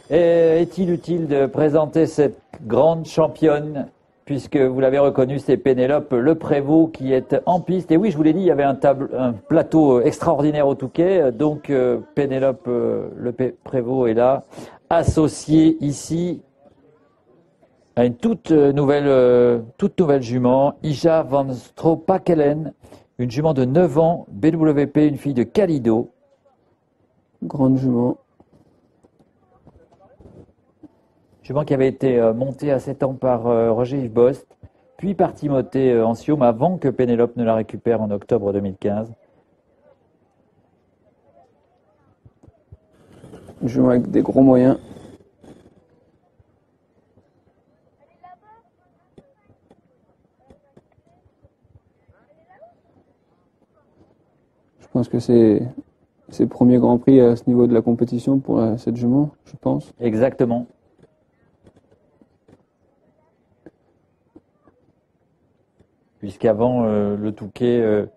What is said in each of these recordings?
Est-il utile de présenter cette grande championne, puisque vous l'avez reconnu, c'est Pénélope Le Prévost qui est en piste. Et oui, je vous l'ai dit, il y avait un plateau extraordinaire au Touquet, donc Pénélope Le Prévost est là, associée ici à une toute nouvelle jument, Ija van Stropakelen, une jument de 9 ans, BWP, une fille de Calido. Grande jument. Jument qui avait été montée à 7 ans par Roger Yves Bost, puis par Timothée Anciaume, avant que Pénélope ne la récupère en octobre 2015. Une jument avec des gros moyens. Je pense que c'est le premier Grand Prix à ce niveau de la compétition pour cette jument, je pense. Exactement. Puisqu'avant le Touquet,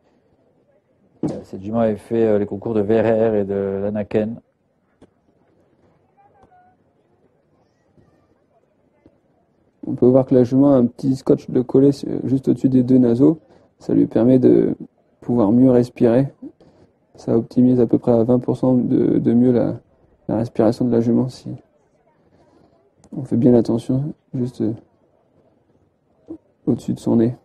cette jument avait fait les concours de Verrer et de Lanaken. On peut voir que la jument a un petit scotch de collet juste au-dessus des deux naseaux. Ça lui permet de pouvoir mieux respirer. Ça optimise à peu près à 20% de mieux la respiration de la jument si on fait bien attention juste au-dessus de son nez.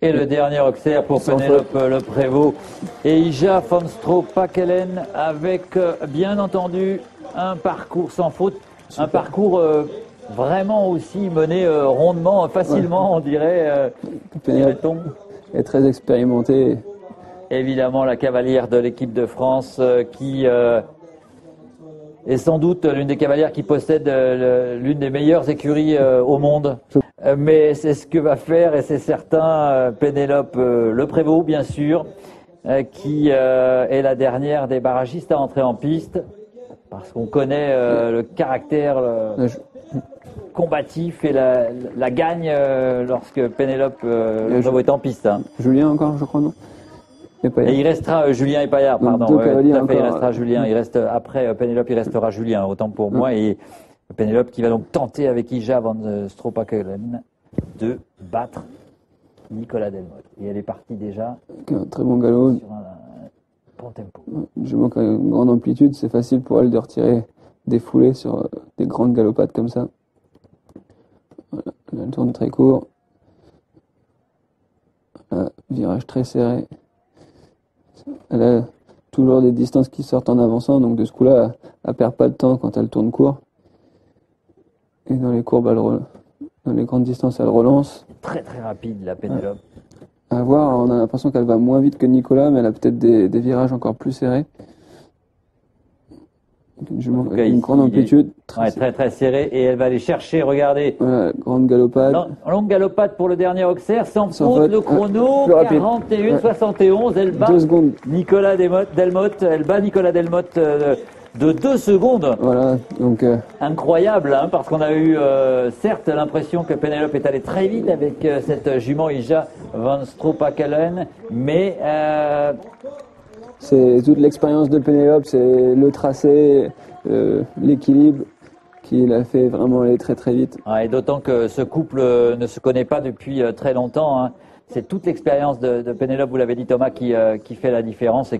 Et le dernier auxerre pour Pénélope Le Prévost et Ija van Stropakelen avec bien entendu un parcours sans faute, super. Un parcours vraiment aussi mené rondement, facilement, ouais. On dirait. Pénélope est très expérimentée. Évidemment, la cavalière de l'équipe de France qui est sans doute l'une des cavalières qui possède l'une des meilleures écuries au monde. Mais c'est ce que va faire, et c'est certain, Pénélope Le Prévost, bien sûr, qui est la dernière des barragistes à entrer en piste, parce qu'on connaît le caractère combatif et la gagne lorsque Pénélope Le Prévost est en piste. Hein. Julien encore, je crois, non? Et il restera Julien Epaillard, pardon. Tout à fait, il restera Julien. Il reste après Pénélope, il restera Julien, autant pour moi. Et Pénélope qui va donc tenter avec Ija van Stropakelen de battre Nicolas Delmotte. Et elle est partie déjà. Un très bon galop. Sur un bon tempo. Je manque à une grande amplitude, c'est facile pour elle de retirer des foulées sur des grandes galopades comme ça. Voilà, elle tourne très court. Voilà, virage très serré. Elle a toujours des distances qui sortent en avançant, donc de ce coup-là, elle perd pas de temps quand elle tourne court. Et dans les courbes, dans les grandes distances, elle relance. Très très rapide la Pénélope. À voir, on a l'impression qu'elle va moins vite que Nicolas, mais elle a peut-être des virages encore plus serrés. Une grande amplitude. Très serrée, et elle va aller chercher, regardez. Voilà, grande galopade. Longue galopade pour le dernier auxerre, sans faute, le chrono, 41-71, elle bat 2 secondes. Nicolas Delmotte, elle bat Nicolas Delmotte de 2 secondes. Voilà, donc incroyable, hein, parce qu'on a eu certes l'impression que Pénélope est allée très vite avec cette jument Ija van Stropakelen, mais c'est toute l'expérience de Pénélope, c'est le tracé, l'équilibre qui l'a fait vraiment aller très très vite. Et d'autant que ce couple ne se connaît pas depuis très longtemps. Hein. C'est toute l'expérience de Pénélope, vous l'avez dit Thomas, qui fait la différence. Et